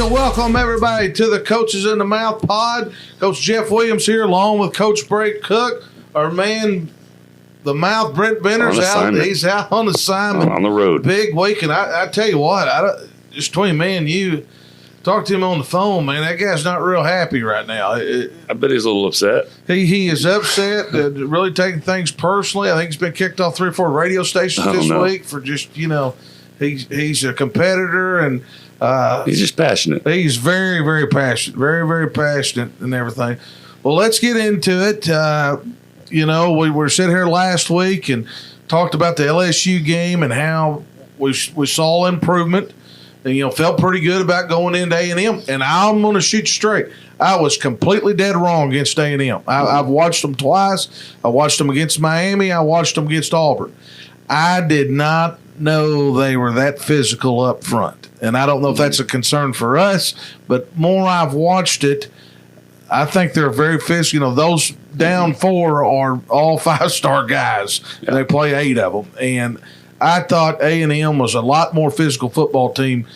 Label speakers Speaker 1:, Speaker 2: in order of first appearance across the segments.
Speaker 1: to welcome everybody to the Coaches in the Mouth pod. Coach Jeff Williams here, along with Coach Brett Cook. Our man, the Mouth, Brent Benner's out. He's out on assignment.
Speaker 2: On the road.
Speaker 1: Big week. And I tell you what, just between me and you, talk to him on the phone, man. That guy's not real happy right now.
Speaker 2: I bet he's a little upset.
Speaker 1: He is upset, really taking things personally. I think he's been kicked off 3 or 4 radio stations this week for just, he's a competitor and
Speaker 2: he's just passionate.
Speaker 1: He's very, very passionate, very, very passionate and everything. Well, let's get into it. We were sitting here last week and talked about the LSU game and how we saw improvement. And, felt pretty good about going into A&M. And I'm going to shoot you straight. I was completely dead wrong against A&M. I've watched them twice. I watched them against Miami. I watched them against Auburn. I did not know they were that physical up front. And I don't know if that's a concern for us, but more I've watched it, I think they're very physical. Those down 4 are all 5-star guys. Yeah. They play 8 of them. And I thought A&M was a lot more physical football team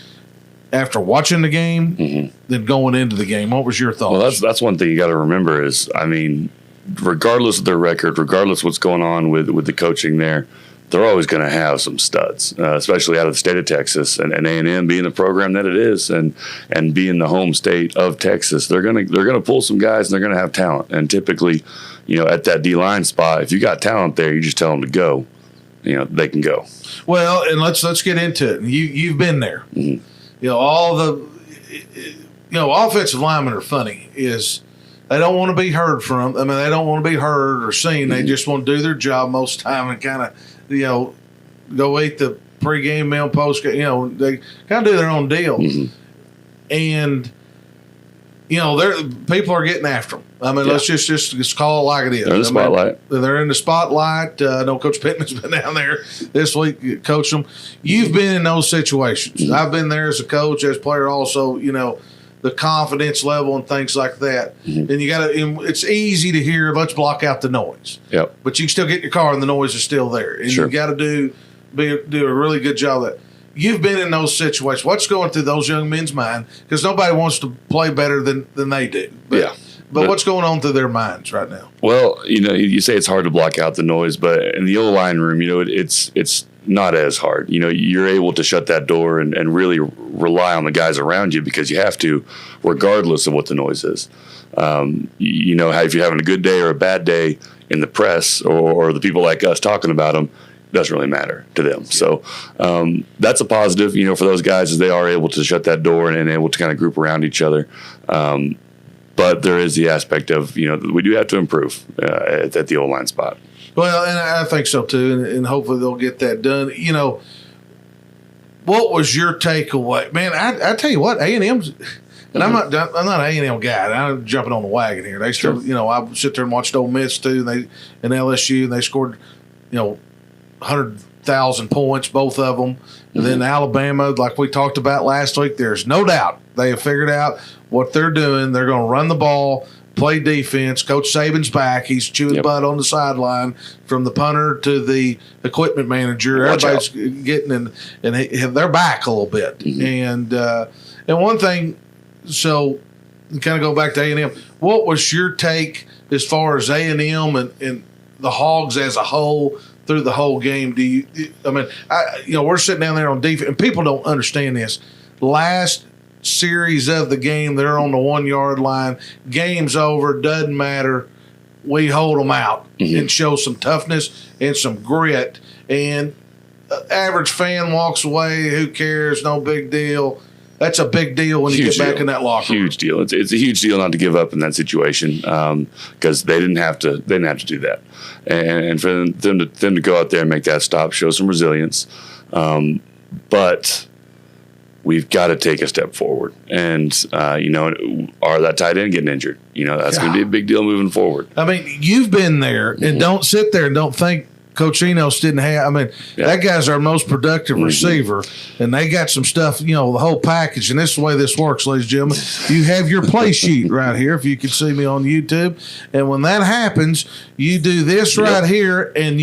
Speaker 1: after watching the game than going into the game. What was your thoughts?
Speaker 2: Well, that's one thing you got to remember is, regardless of their record, regardless of what's going on with the coaching there, they're always going to have some studs, especially out of the state of Texas, and A&M being the program that it is, and being the home state of Texas, they're gonna pull some guys and they're gonna have talent. And typically, at that D-line spot, if you got talent there, you just tell them to go. They can go.
Speaker 1: Well, and let's get into it. You've been there. Mm-hmm. All the offensive linemen are funny. Is they don't want to be heard from. They don't want to be heard or seen. Mm-hmm. They just want to do their job most of the time and kind of go eat the pregame meal, postgame. They kind of do their own deal. Mm-hmm. And people are getting after them. Let's just call it like it is.
Speaker 2: They're in the spotlight.
Speaker 1: They're in the spotlight. I know Coach Pittman's been down there this week coaching them. You've been in those situations. Mm-hmm. I've been there as a coach, as a player also, the confidence level and things like that. Mm-hmm. And it's easy to hear, let's block out the noise.
Speaker 2: Yep.
Speaker 1: But you can still get in your car and the noise is still there. And you got to do a really good job of that. You've been in those situations. What's going through those young men's mind? Because nobody wants to play better than they do. But what's going on through their minds right now?
Speaker 2: Well, you say it's hard to block out the noise, but in the O-line room, it's not as hard. You're able to shut that door and really rely on the guys around you because you have to, regardless of what the noise is. How if you're having a good day or a bad day in the press or the people like us talking about them, doesn't really matter to them. So that's a positive, for those guys as they are able to shut that door and able to kind of group around each other. But there is the aspect of, we do have to improve at the O-line spot.
Speaker 1: Well, and I think so too, and hopefully they'll get that done. What was your takeaway? Man, I tell you what, A&M's – and I'm not an A&M guy. I'm jumping on the wagon here. They still, I sit there and watched Ole Miss too, and LSU, and they scored, 100,000 points, both of them. And then Alabama, like we talked about last week, there's no doubt they have figured out what they're doing. They're going to run the ball, play defense. Coach Saban's back. He's chewing butt on the sideline from the punter to the equipment manager. Everybody's getting in, and they're back a little bit. Mm-hmm. And one thing, so kind of go back to A&M. What was your take as far as A&M and the Hogs as a whole through the whole game? We're sitting down there on defense, and people don't understand this. Last series of the game, they're on the 1-yard line. Game's over, doesn't matter. We hold them out and show some toughness and some grit. And average fan walks away, who cares, no big deal. That's a big deal when you get back in that locker room.
Speaker 2: Huge deal. It's a huge deal not to give up in that situation because they didn't have to do that, and for them to go out there and make that stop, show some resilience. But we've got to take a step forward, and that tight end getting injured, that's going to be a big deal moving forward.
Speaker 1: You've been there, and don't sit there and don't think Coach Enos didn't have. That guy's our most productive receiver, and they got some stuff, the whole package. And this is the way this works, ladies and gentlemen. You have your play sheet right here, if you can see me on YouTube. And when that happens, you do this right here, and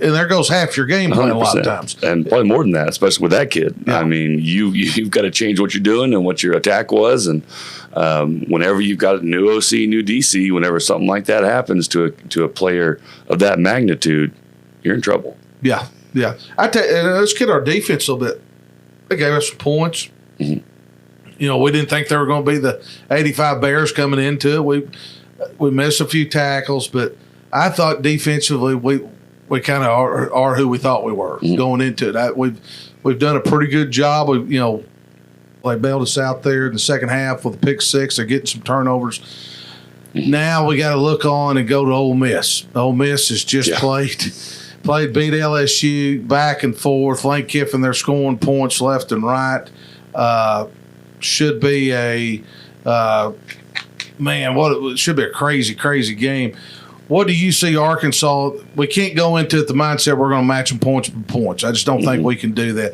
Speaker 1: and there goes half your game plan a lot of times.
Speaker 2: And probably more than that, especially with that kid.
Speaker 1: Yeah.
Speaker 2: I mean, you've got to change what you're doing and what your attack was. And whenever you've got a new OC, new DC, whenever something like that happens to a player of that magnitude, you're in trouble.
Speaker 1: Yeah, yeah. I tell you, let's get our defense a little bit. They gave us some points.
Speaker 2: Mm-hmm.
Speaker 1: You know, we didn't think they were going to be the 85 Bears coming into it. We missed a few tackles, but I thought defensively we kind of are who we thought we were going into it. We've done a pretty good job. They bailed us out there in the second half with a pick six. They're getting some turnovers. Now we got to look on and go to Ole Miss. Ole Miss has just played, beat LSU back and forth. Lane Kiffin, they're scoring points left and right. Should be a it should be a crazy, crazy game. What do you see Arkansas? We can't go into it the mindset we're going to match them points for points. I just don't think we can do that.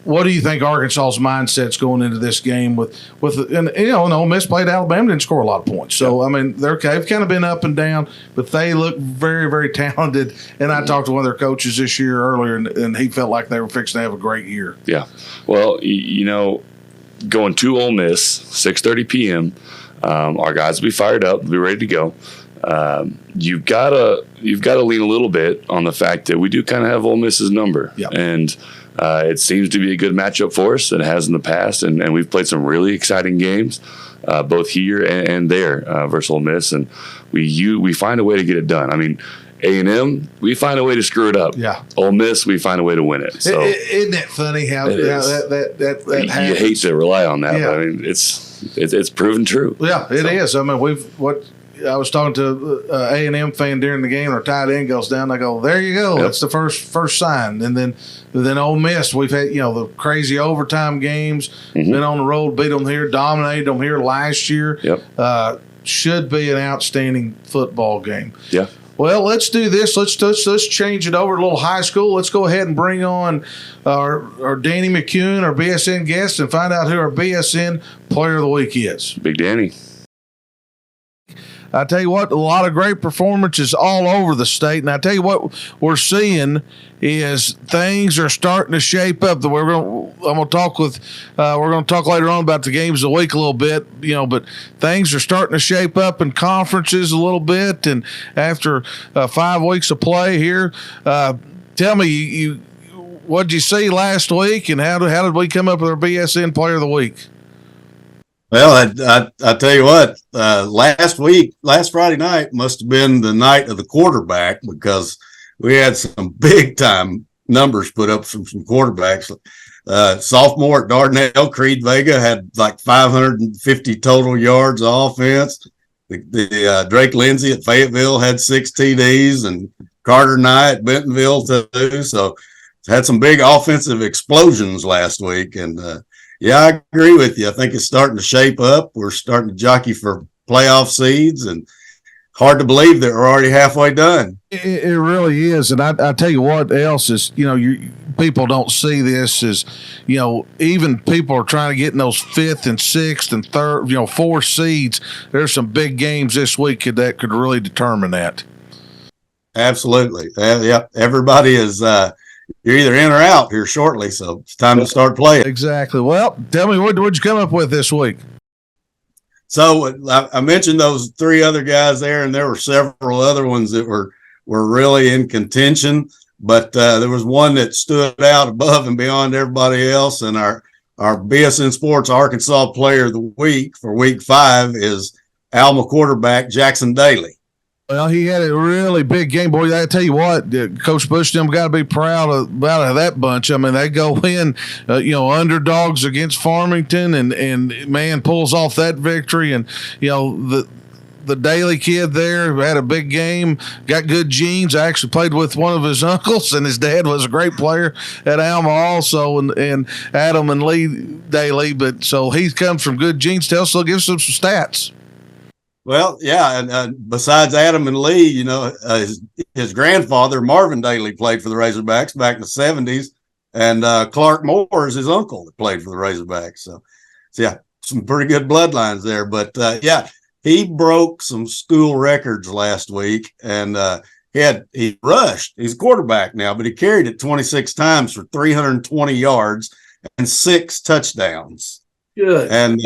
Speaker 1: What do you think Arkansas's mindset's going into this game with Ole Miss played Alabama, didn't score a lot of points. So, I mean, they've kind of been up and down, but they look very, very talented. And I talked to one of their coaches this year earlier, and he felt like they were fixing to have a great year. Yeah.
Speaker 2: Well, going to Ole Miss, 6:30 p.m., our guys will be fired up, be ready to go. You've got to lean a little bit on the fact that we do kind of have Ole Miss's number.
Speaker 1: Yep.
Speaker 2: And it seems to be a good matchup for us. It has in the past, and we've played some really exciting games, both here and there versus Ole Miss, and we find a way to get it done. I mean, A&M, we find a way to screw it up.
Speaker 1: Yeah.
Speaker 2: Ole Miss, we find a way to win it. So
Speaker 1: isn't that funny how that happens?
Speaker 2: You hate to rely on that, but I mean, it's proven true.
Speaker 1: Yeah, it is. I mean, I was talking to A&M fan during the game. Our tight end goes down. I go, there you go. Yep. That's the first sign. And then Ole Miss, we've had the crazy overtime games. Been on the road, beat them here, dominated them here last year.
Speaker 2: Yep.
Speaker 1: Should be an outstanding football game.
Speaker 2: Yeah.
Speaker 1: Well, let's do this. Let's change it over a little high school. Let's go ahead and bring on our Danny McCune, our BSN guest, and find out who our BSN Player of the Week is.
Speaker 2: Big Danny.
Speaker 1: I tell you what, a lot of great performances all over the state, and I tell you what we're seeing is things are starting to shape up. We're going to talk later on about the games of the week a little bit, but things are starting to shape up in conferences a little bit. And after 5 weeks of play here, tell me, what did you see last week, and how did we come up with our BSN Player of the Week?
Speaker 3: Well, I tell you what, last Friday night must have been the night of the quarterback, because we had some big time numbers put up from some quarterbacks. Sophomore at Dardanelle, Creed Vega had like 550 total yards of offense. The Drake Lindsay at Fayetteville had 6 TDs, and Carter Nye at Bentonville too. So had some big offensive explosions last week, and yeah, I agree with you. I think it's starting to shape up. We're starting to jockey for playoff seeds, and hard to believe that we're already halfway done.
Speaker 1: It really is. And I tell you what else is, people don't see this is, even people are trying to get in those 5th and 6th and 3rd, 4 seeds. There's some big games this week that could really determine that.
Speaker 3: Absolutely. Yeah. Everybody is, you're either in or out here shortly, so it's time to start playing.
Speaker 1: Exactly. Well, tell me, what'd you come up with this week?
Speaker 3: So I mentioned those 3 other guys there, and there were several other ones that were really in contention, but there was one that stood out above and beyond everybody else, and our BSN Sports Arkansas Player of the Week for Week 5 is Alma quarterback Jackson Daly.
Speaker 1: Well, he had a really big game, boy. I tell you what, Coach Bush them got to be proud of that bunch. I mean, they go in, underdogs against Farmington, and man pulls off that victory. And the Daly kid there had a big game, got good genes. I actually played with one of his uncles, and his dad was a great player at Alma also, and Adam and Lee Daly. But so he comes from good genes. Give us some stats.
Speaker 3: Well, yeah, and besides Adam and Lee, his grandfather, Marvin Daly, played for the Razorbacks back in the 70s, and Clark Moore is his uncle that played for the Razorbacks. So yeah, some pretty good bloodlines there. But, yeah, he broke some school records last week, and he rushed. He's a quarterback now, but he carried it 26 times for 320 yards and 6 touchdowns.
Speaker 1: Good.
Speaker 3: And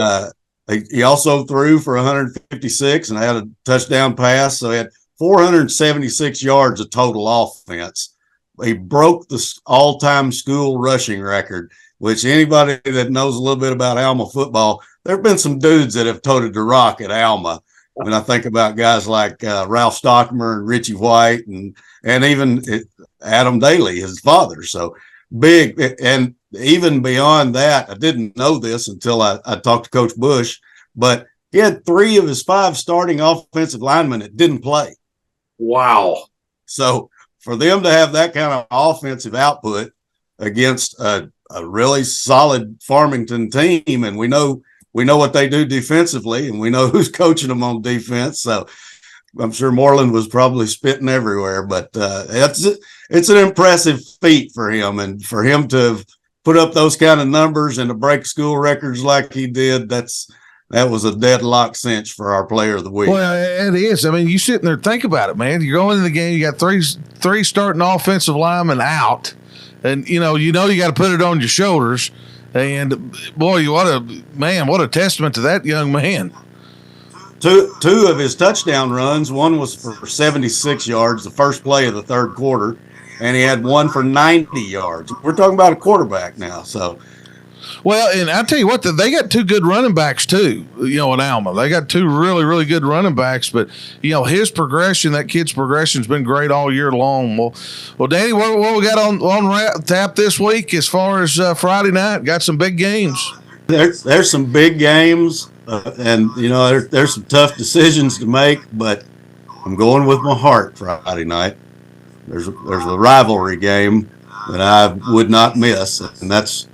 Speaker 3: he also threw for 156 and had a touchdown pass. So he had 476 yards of total offense. He broke the all-time school rushing record, which anybody that knows a little bit about Alma football, there have been some dudes that have toted the rock at Alma. When I think about guys like Ralph Stockmer and Richie White and even Adam Daly, his father. So big. And even beyond that, I didn't know this until I talked to Coach Bush, but he had 3 of his 5 starting offensive linemen that didn't play.
Speaker 1: Wow.
Speaker 3: So for them to have that kind of offensive output against a really solid Farmington team, and we know what they do defensively, and we know who's coaching them on defense. So I'm sure Moreland was probably spitting everywhere, but it's an impressive feat for him, and for him to have put up those kind of numbers and to break school records like he did, that was a deadlock cinch for our player of the week.
Speaker 1: Well, it is. I mean, you sit there, think about it, man. You're going into the game, you got three starting offensive linemen out, and you got to put it on your shoulders. And boy, what a testament to that young man.
Speaker 3: Two of his touchdown runs, one was for 76 yards, the first play of the third quarter, and he had one for 90 yards. We're talking about a quarterback now. So,
Speaker 1: well, and I tell you what, they got 2 good running backs too. In Alma, they got 2 really, really good running backs. But his progression, that kid's progression, has been great all year long. Well, Danny, what we got on tap this week as far as Friday night? Got some big games.
Speaker 3: There's some big games, and there's some tough decisions to make. But I'm going with my heart Friday night. There's a rivalry game that I would not miss, and that's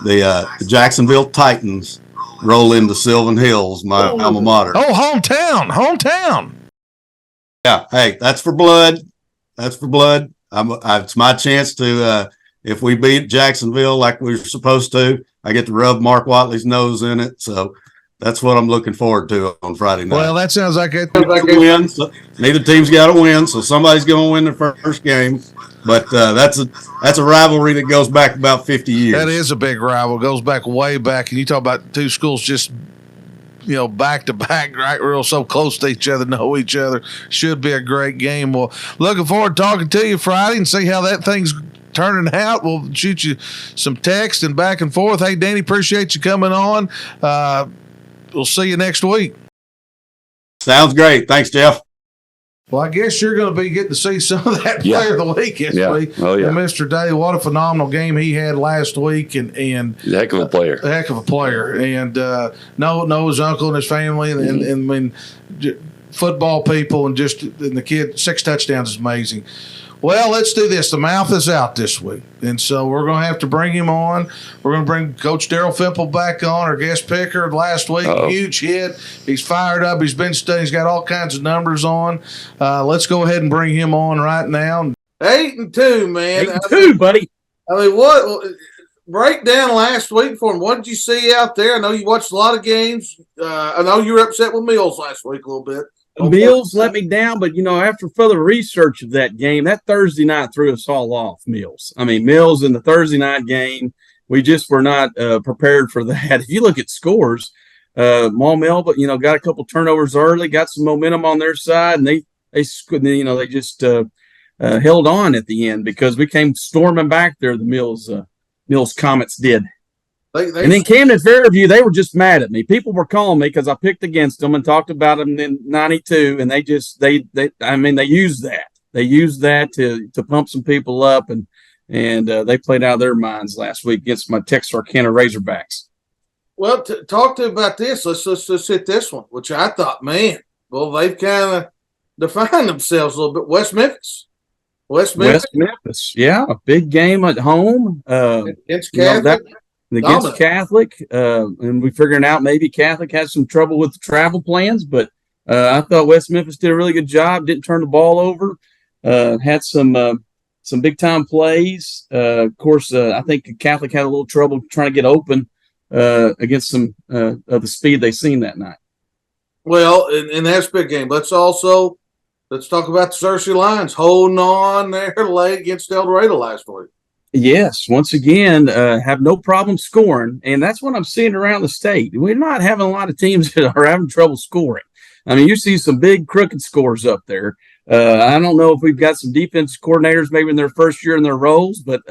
Speaker 3: the Jacksonville Titans roll into Sylvan Hills, my alma mater.
Speaker 1: Oh, hometown.
Speaker 3: Yeah, hey, that's for blood. It's my chance to, if we beat Jacksonville like we're supposed to, I get to rub Mark Watley's nose in it. So that's what I'm looking forward to on Friday night.
Speaker 1: Well, that sounds like it.
Speaker 3: Win. So neither team's got to win, so somebody's going to win their first game. But that's a rivalry that goes back about 50 years.
Speaker 1: That is a big rival. It goes back way back. And you talk about 2 schools just, back to back, right? Real so close to each other, know each other. Should be a great game. Well, looking forward to talking to you Friday and see how that thing's turning out. We'll shoot you some text and back and forth. Hey, Danny, appreciate you coming on. We'll see you next week.
Speaker 3: Sounds great. Thanks, Jeff.
Speaker 1: Well, I guess you're going to be getting to see some of that player of the week this week.
Speaker 2: Oh, yeah.
Speaker 1: And Mr. Day, what a phenomenal game he had last week. And
Speaker 2: heck of a player.
Speaker 1: A heck of a player. And know his uncle and his family and I mean, football people and the kid, 6 touchdowns is amazing. Well, let's do this. The mouth is out this week. And so we're going to have to bring him on. We're going to bring Coach Daryl Fimple back on, our guest picker last week. Huge hit. He's fired up. He's been studying. He's got all kinds of numbers on. Let's go ahead and bring him on right now. 8-2, man.
Speaker 4: 8-2, buddy.
Speaker 1: I mean, what break down last week for him? What did you see out there? I know you watched a lot of games. I know you were upset with Mills last week a little bit.
Speaker 4: Mills let me down, but after further research of that game, that Thursday night threw us all off. Mills in the Thursday night game, we just were not prepared for that. If you look at scores, Maumelle, but got a couple turnovers early, got some momentum on their side, and they just held on at the end because we came storming back there. The Mills Comets did. And then Camden Fairview, they were just mad at me. People were calling me because I picked against them and talked about them in 92, and they used that. They used that to pump some people up, and they played out of their minds last week against my Texarkana Razorbacks.
Speaker 1: Well, talk to about this. Let's hit this one, which I thought, man, well, they've kind of defined themselves a little bit. West Memphis,
Speaker 4: yeah, a big game at home
Speaker 1: against Catholic.
Speaker 4: Against Catholic, and we figuring out maybe Catholic has some trouble with the travel plans, but I thought West Memphis did a really good job. Didn't turn the ball over. Had some big time plays. Of course, I think Catholic had a little trouble trying to get open against some of the speed they seen that night.
Speaker 1: Well, and that's a big game. Let's also let's talk about the Searcy Lions holding on there late against El Dorado last week.
Speaker 4: Yes, once again, have no problem scoring, and that's what I'm seeing around the state. We're not having a lot of teams that are having trouble scoring. I mean, you see some big crooked scores up there. I don't know if we've got some defense coordinators maybe in their first year in their roles, but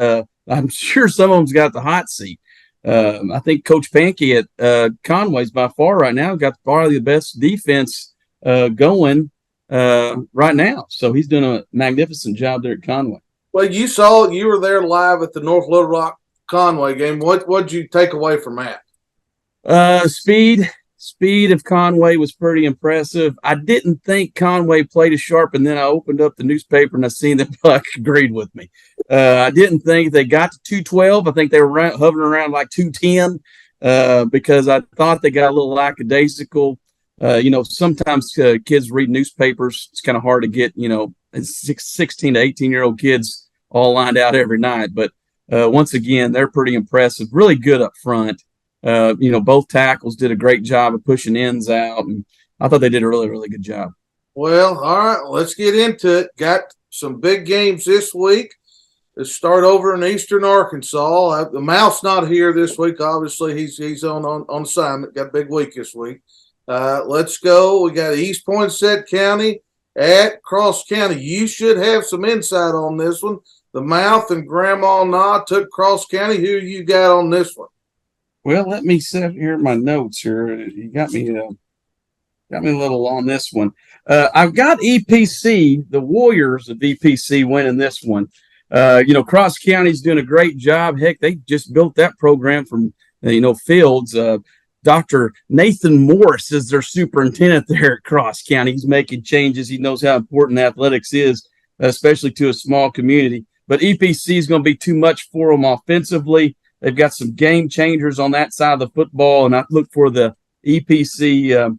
Speaker 4: I'm sure some of them's got the hot seat. I think Coach Pankey at Conway's by far right now got probably the best defense going right now. So he's doing a magnificent job there at Conway.
Speaker 1: Well, you were there live at the North Little Rock Conway game. What'd you take away from that?
Speaker 4: Speed of Conway was pretty impressive. I didn't think Conway played as sharp, and then I opened up the newspaper and I seen that Buck agreed with me. I didn't think they got to 212. I think they were hovering around like 210 because I thought they got a little lackadaisical. Sometimes kids read newspapers. It's kind of hard to get, 16 to 18-year-old kids all lined out every night. But once again, they're pretty impressive, really good up front. Both tackles did a great job of pushing ends out, and I thought they did a really, really good job.
Speaker 1: Well, all right, let's get into it. Got some big games this week. Let's start over in Eastern Arkansas. The Mouth's not here this week. Obviously, he's on assignment. Got a big week this week. Let's go. We got East Poinsett County at Cross County. You should have some insight on this one. The Mouth and Grandma Na took Cross County. Who you got on this one?
Speaker 4: Well, let me set here my notes here. You got me a little on this one. I've got EPC, the Warriors of EPC, winning this one. Cross County's doing a great job. Heck, they just built that program from Fields. Dr. Nathan Morris is their superintendent there at Cross County. He's making changes. He knows how important athletics is, especially to a small community. But EPC is going to be too much for them offensively. They've got some game changers on that side of the football, and I look for the EPC.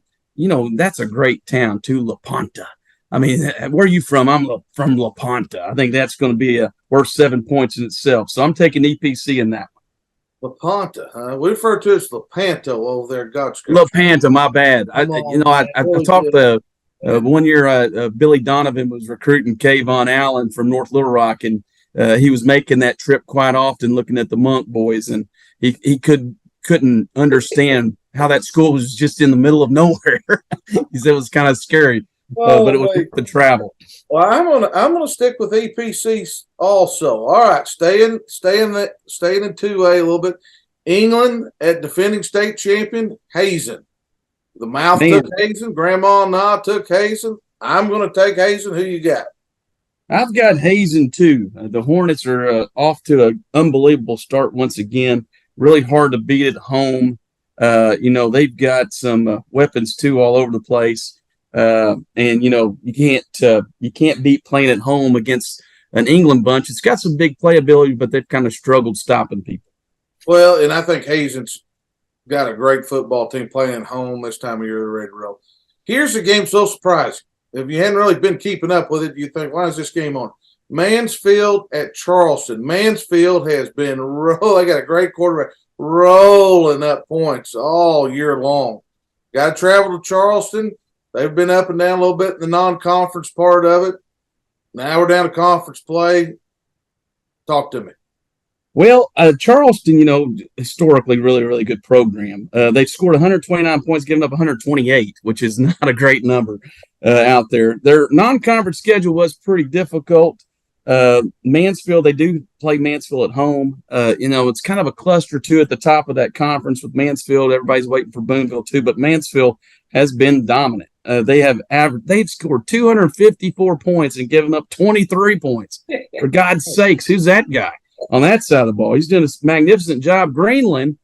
Speaker 4: That's a great town too, La Ponta. I mean, where are you from? I'm from La Ponta. I think that's going to be worth 7 points in itself. So I'm taking EPC in that
Speaker 1: one. La Ponta. We refer to it as Lepanto over there.
Speaker 4: La Ponta, my bad. I talked to 1 year. Billy Donovan was recruiting Kayvon Allen from North Little Rock, and he was making that trip quite often, looking at the Monk boys, and he couldn't understand how that school was just in the middle of nowhere. He said it was kind of scary, but it was the travel.
Speaker 1: Well, I'm gonna stick with EPC also. All right, staying in 2A a little bit. England at defending state champion Hazen. The Mouth took Hazen. Grandma Na took Hazen. I'm gonna take Hazen. Who you got?
Speaker 4: I've got Hazen too. The Hornets are off to an unbelievable start once again. Really hard to beat at home. They've got some weapons too all over the place. You can't beat playing at home against an England bunch. It's got some big playability, but they've kind of struggled stopping people.
Speaker 1: Well, and I think Hazen's got a great football team playing at home this time of year. They're ready to roll. Here's a game so surprising. If you hadn't really been keeping up with it, you think, why is this game on? Mansfield at Charleston. Mansfield has been they got a great quarterback rolling up points all year long. Got to travel to Charleston. They've been up and down a little bit in the non-conference part of it. Now we're down to conference play. Talk to me.
Speaker 4: Well, Charleston, historically really, really good program. They've scored 129 points, given up 128, which is not a great number out there. Their non-conference schedule was pretty difficult. Mansfield, they do play Mansfield at home. It's kind of a cluster too at the top of that conference with Mansfield. Everybody's waiting for Boonville too, but Mansfield has been dominant. They've scored 254 points and given up 23 points. For God's sakes, who's that guy on that side of the ball? He's doing a magnificent job. Greenland,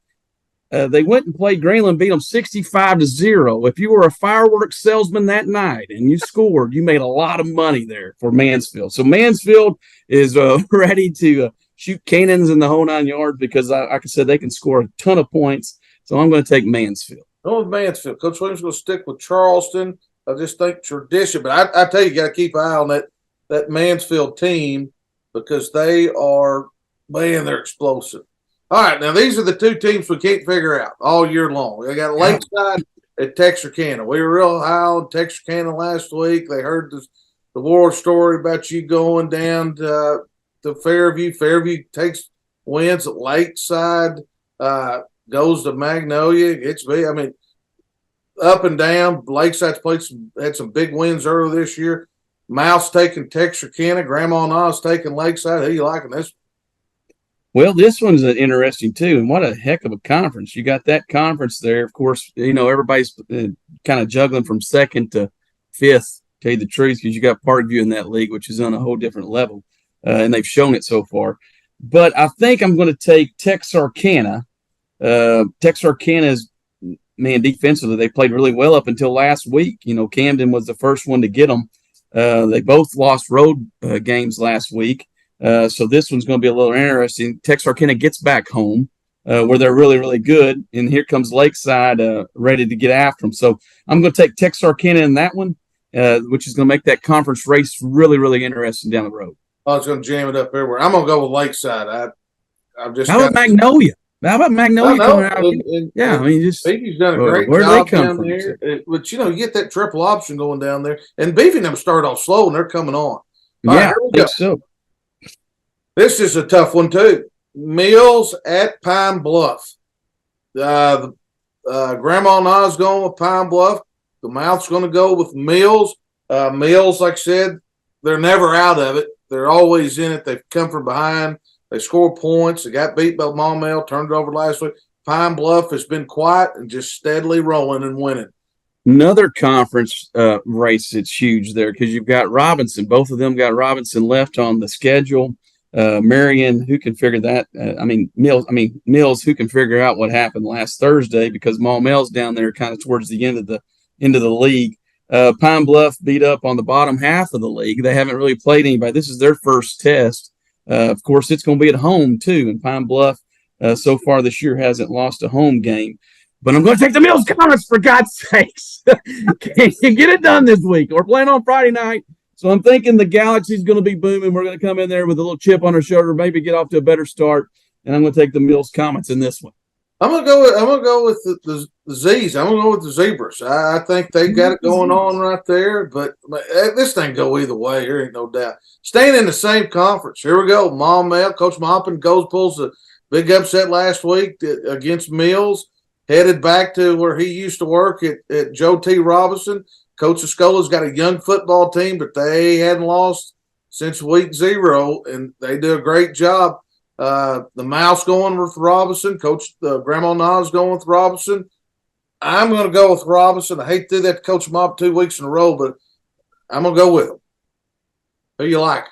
Speaker 4: they went and played Greenland, beat them 65-0. If you were a fireworks salesman that night and you scored, you made a lot of money there for Mansfield. So Mansfield is ready to shoot cannons in the whole 9 yards because, like I said, they can score a ton of points. So I'm going to take Mansfield.
Speaker 1: Going with Mansfield. Coach Williams going to stick with Charleston. I just think tradition. But I tell you got to keep an eye on that Mansfield team because they're explosive. All right, now these are the two teams we can't figure out all year long. They got Lakeside at Texarkana. We were real high on Texarkana last week. They heard the war story about you going down to Fairview. Fairview wins at Lakeside, goes to Magnolia. I mean, up and down. Lakeside's had some big wins earlier this year. Mouse taking Texarkana. Grandma and Oz taking Lakeside. Who you liking this?
Speaker 4: Well, this one's interesting too, and what a heck of a conference! You got that conference there. Of course, everybody's kind of juggling from second to fifth. To tell you the truth, because you got Parkview in that league, which is on a whole different level, and they've shown it so far. But I think I'm going to take Texarkana. Texarkana is, man, defensively they played really well up until last week. Camden was the first one to get them. They both lost road games last week. So this one's going to be a little interesting. Texarkana gets back home where they're really, really good. And here comes Lakeside ready to get after them. So I'm going to take Texarkana in that one, which is going to make that conference race really, really interesting down the road.
Speaker 1: Oh, it's going to jam it up everywhere. I'm going to go with Lakeside.
Speaker 4: How about Magnolia? How about Magnolia coming out?
Speaker 1: Beefy's done a great
Speaker 4: where
Speaker 1: job
Speaker 4: do they come
Speaker 1: down
Speaker 4: from?
Speaker 1: there. But, you get that triple option going down there. And Beefy and them started off slow, and they're coming on. All right,
Speaker 4: I think so.
Speaker 1: This is a tough one, too. Mills at Pine Bluff. Grandma and Oz going with Pine Bluff. The Mouth's going to go with Mills. Mills, like I said, they're never out of it. They're always in it. They've come from behind. They score points. They got beat by Maumelle, turned it over last week. Pine Bluff has been quiet and just steadily rolling and winning.
Speaker 4: Another conference race that's huge there because you've got Robinson. Both of them got Robinson left on the schedule. Marion, who can figure that? Mills, who can figure out what happened last Thursday because Maumelle's down there kind of towards the end of the league. Pine Bluff beat up on the bottom half of the league. They haven't really played anybody. This is their first test. Of course, it's going to be at home, too. And Pine Bluff, so far this year, hasn't lost a home game. But I'm going to take the Mills Comets, for God's sakes. Can you get it done this week? We're playing on Friday night. So I'm thinking the Galaxy's going to be booming. We're going to come in there with a little chip on our shoulder, maybe get off to a better start. And I'm going to take the Mills Comets in this one.
Speaker 1: I'm gonna go with the Z's. I'm gonna go with the Zebras. I think they got it going on right there. But this thing go either way. There ain't no doubt. Staying in the same conference. Here we go. Maumelle, Coach Maupin pulls a big upset last week against Mills. Headed back to where he used to work at Joe T. Robinson. Coach Escola's got a young football team, but they hadn't lost since week 0, and they do a great job. The Mouse going with Robinson. Coach Grandma Nas going with Robinson. I'm going to go with Robinson. I hate to do that to Coach Mob 2 weeks in a row, but I'm going to go with him. Who you like?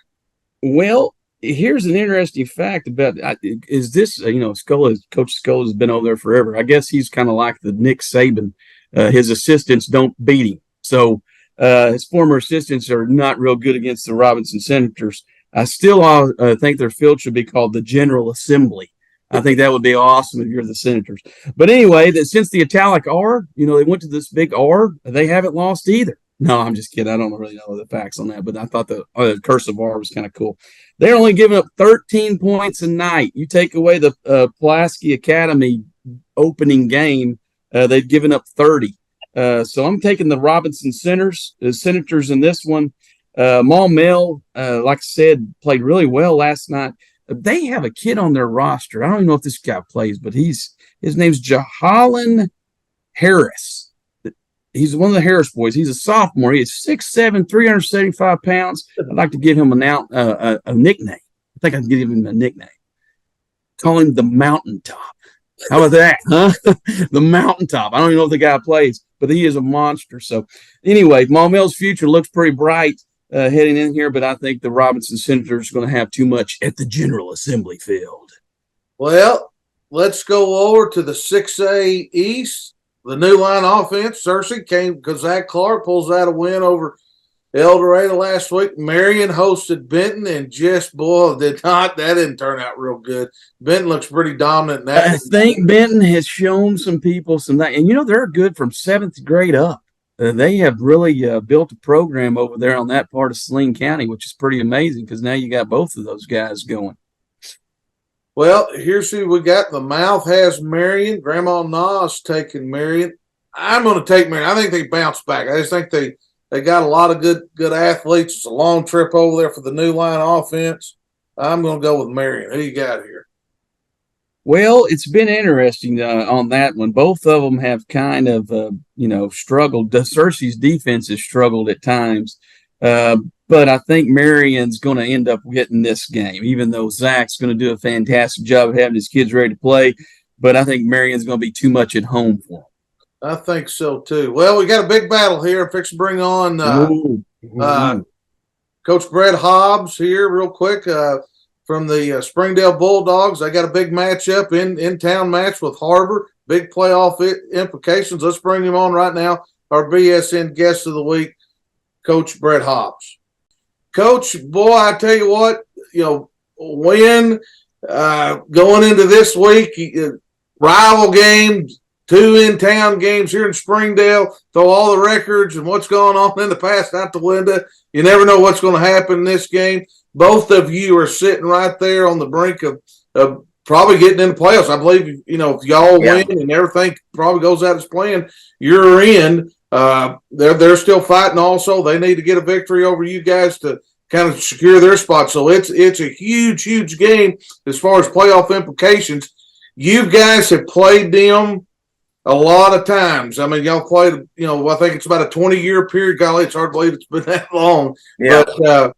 Speaker 4: Well, here's an interesting fact about is this, Coach Scola has been over there forever. I guess he's kind of like the Nick Saban. His assistants don't beat him. So his former assistants are not real good against the Robinson Senators. I still think their field should be called the General Assembly. I think that would be awesome if you're the Senators. But anyway, since the italic R, they went to this big R, they haven't lost either. No, I'm just kidding. I don't really know the facts on that, but I thought the cursive R was kind of cool. They're only giving up 13 points a night. You take away the Pulaski Academy opening game, they've given up 30. So I'm taking the Robinson Senators in this one. Maumelle, like I said, played really well last night. They have a kid on their roster. I don't even know if this guy plays, but his name's Jahalan Harris. He's one of the Harris boys. He's a sophomore. He is 6'7", 375 pounds. I'd like to give him a nickname. I think I can give him a nickname. Call him the Mountaintop. How about that, huh? The Mountaintop. I don't even know if the guy plays, but he is a monster. So anyway, Maumelle's future looks pretty bright heading in here, but I think the Robinson Senators are going to have too much at the General Assembly field.
Speaker 1: Well, let's go over to the 6A East. The new line offense, Searcy came because Zach Clark pulls out a win over El Dorado last week. Marion hosted Benton, and that didn't turn out real good. Benton looks pretty dominant in that.
Speaker 4: I think Benton has shown some people and they're good from 7th grade up. They have really built a program over there on that part of Saline County, which is pretty amazing because now you got both of those guys going.
Speaker 1: Well, here's who we got. The Mouth has Marion. Grandma Nas taking Marion. I'm going to take Marion. I think they bounce back. I just think They got a lot of good athletes. It's a long trip over there for the new line offense. I'm going to go with Marion. Who you got here?
Speaker 4: Well, it's been interesting on that one. Both of them have kind of, struggled. Cersei's defense has struggled at times, but I think Marion's going to end up getting this game, even though Zach's going to do a fantastic job of having his kids ready to play. But I think Marion's going to be too much at home for him.
Speaker 1: I think so, too. Well, we got a big battle here. I'm fixing to bring on Coach Brett Hobbs here real quick from the Springdale Bulldogs. I got a big matchup, in-town match with Harbor. Big playoff implications. Let's bring him on right now. Our BSN guest of the week, Coach Brett Hobbs. Coach, boy, I tell you what, win going into this week, rival games, 2 in-town games here in Springdale, throw all the records and what's going on in the past out the window. You never know what's going to happen in this game. Both of you are sitting right there on the brink of probably getting in the playoffs. I believe, if y'all win and everything probably goes out as planned, you're in. They're still fighting also. They need to get a victory over you guys to kind of secure their spot. So it's a huge, huge game as far as playoff implications. You guys have played them a lot of times. I mean, y'all played, I think it's about a 20-year period. Golly, it's hard to believe it's been that long. Yeah. But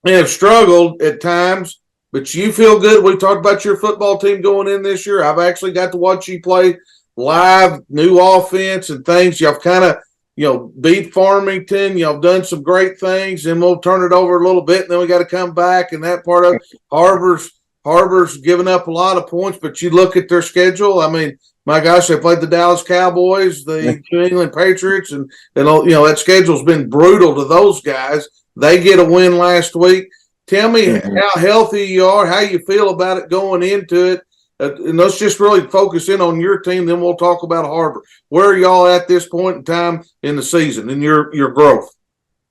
Speaker 1: they have struggled at times, but you feel good. We talked about your football team going in this year. I've actually got to watch you play live, new offense and things. Y'all kind of, beat Farmington. Y'all done some great things, and we'll turn it over a little bit, and then we got to come back. And that part of Harbor's given up a lot of points, but you look at their schedule. I mean, my gosh, they played the Dallas Cowboys, the New England Patriots, and that schedule's been brutal to those guys. They get a win last week. Tell me how healthy you are, how you feel about it going into it. And let's just really focus in on your team, then we'll talk about Harbor. Where are y'all at this point in time in the season and your growth?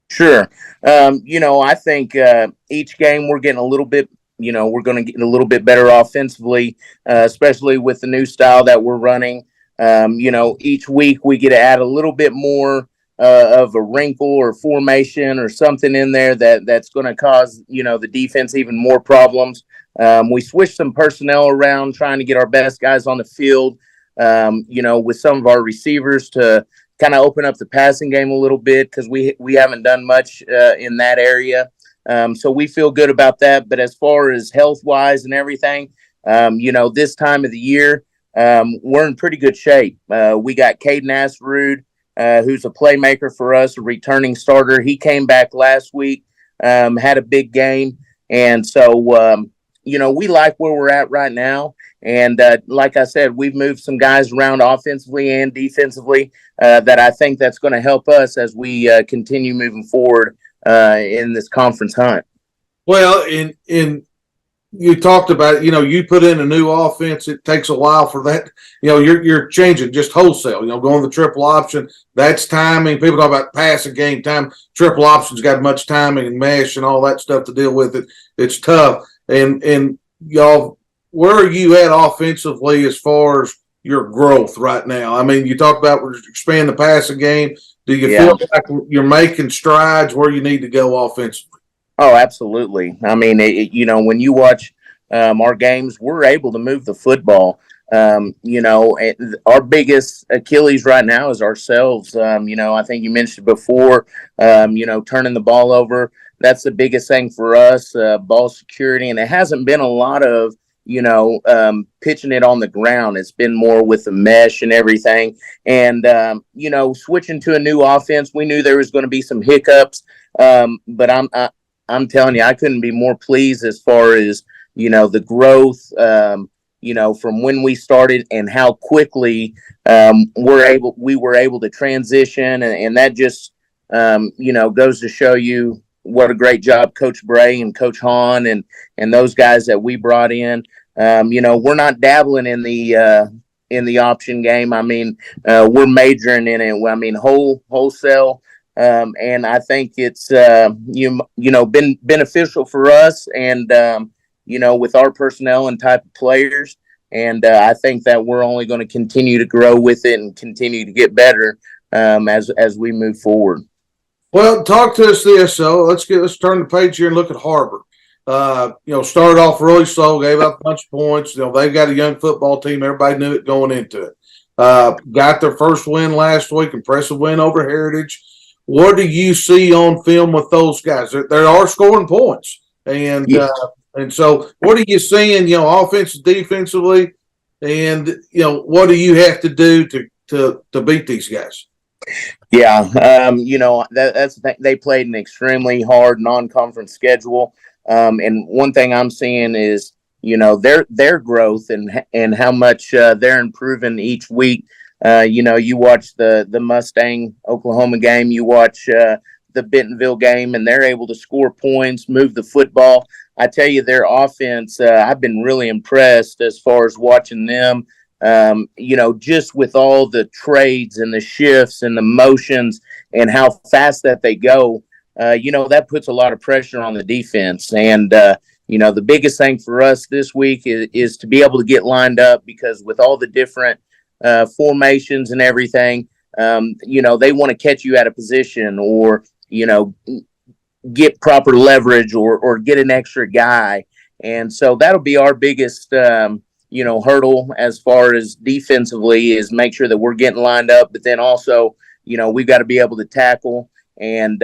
Speaker 5: Sure. I think each game we're getting a little bit, we're going to get a little bit better offensively, especially with the new style that we're running. Each week we get to add a little bit more of a wrinkle or formation or something in there that's going to cause, the defense even more problems. We switched some personnel around, trying to get our best guys on the field, with some of our receivers to kind of open up the passing game a little bit because we haven't done much in that area. So we feel good about that. But as far as health-wise and everything, this time of the year, we're in pretty good shape. We got Caden Asrud, who's a playmaker for us, a returning starter. He came back last week, had a big game. And so, we like where we're at right now. And like I said, we've moved some guys around offensively and defensively that I think that's going to help us as we continue moving forward in this conference hunt.
Speaker 1: Well, in you talked about, you put in a new offense. It takes a while for that. You're changing just wholesale, going the triple option. That's timing. People talk about passing game time. Triple option's got much timing and mesh and all that stuff to deal with it. It's tough. And y'all, where are you at offensively as far as your growth right now? I mean, you talk about expanding the passing game. Do you feel like you're making strides where you need to go offensively?
Speaker 5: Oh, absolutely. I mean, when you watch our games, we're able to move the football. Our biggest Achilles right now is ourselves. I think you mentioned before, turning the ball over. That's the biggest thing for us, ball security. And it hasn't been a lot of, pitching it on the ground. It's been more with the mesh and everything. And, switching to a new offense, we knew there was going to be some hiccups. But I'm telling you, I couldn't be more pleased as far as, the growth, from when we started and how quickly we were able to transition. And that just, goes to show you what a great job Coach Bray and Coach Hahn and those guys that we brought in. We're not dabbling in the option game. I mean, we're majoring in it. I mean, wholesale. And I think it's, been beneficial for us and, with our personnel and type of players. And I think that we're only going to continue to grow with it and continue to get better as we move forward.
Speaker 1: Well, talk to us this. So let's turn the page here and look at Harbor. Started off really slow, gave up a bunch of points. They've got a young football team. Everybody knew it going into it. Got their first win last week, impressive win over Heritage. What do you see on film with those guys? They are scoring points, and so what are you seeing? Offensive, defensively, and what do you have to do to beat these guys?
Speaker 5: Yeah, that's the thing. They played an extremely hard non-conference schedule, and one thing I'm seeing is their growth and how much they're improving each week. You watch the Mustang Oklahoma game, you watch the Bentonville game, and they're able to score points, move the football. I tell you, their offense, I've been really impressed as far as watching them. Just with all the trades and the shifts and the motions and how fast that they go, that puts a lot of pressure on the defense. And, the biggest thing for us this week is to be able to get lined up, because with all the different formations and everything, they want to catch you out of position or, get proper leverage or get an extra guy. And so that'll be our biggest, hurdle as far as defensively, is make sure that we're getting lined up, but then also, we've got to be able to tackle and,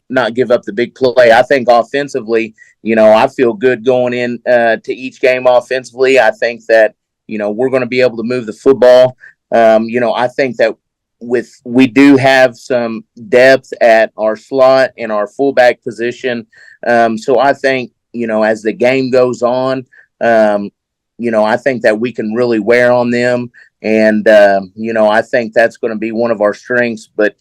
Speaker 5: not give up the big play. I think offensively, I feel good going in to each game offensively. I think that, we're going to be able to move the football. I think that we do have some depth at our slot and our fullback position. So I think, as the game goes on, I think that we can really wear on them. And, I think that's going to be one of our strengths, but,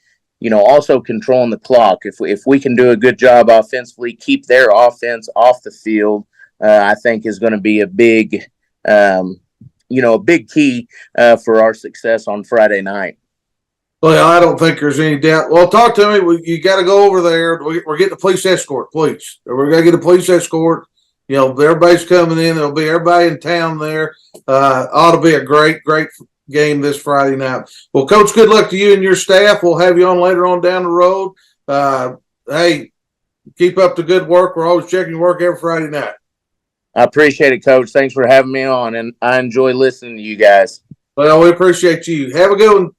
Speaker 5: also controlling the clock. If we can do a good job offensively, keep their offense off the field, I think is going to be a big, a big key for our success on Friday night.
Speaker 1: Well, I don't think there's any doubt. Well, talk to me. You got to go over there. We're getting a police escort, please. We're going to get a police escort. Everybody's coming in. There'll be everybody in town there. Ought to be a great, great game this Friday night. Well, Coach, good luck to you and your staff. We'll have you on later on down the road. Hey, keep up the good work. We're always checking your work every Friday night.
Speaker 5: I appreciate it, Coach. Thanks for having me on, and I enjoy listening to you guys.
Speaker 1: Well, we appreciate you. Have a good one.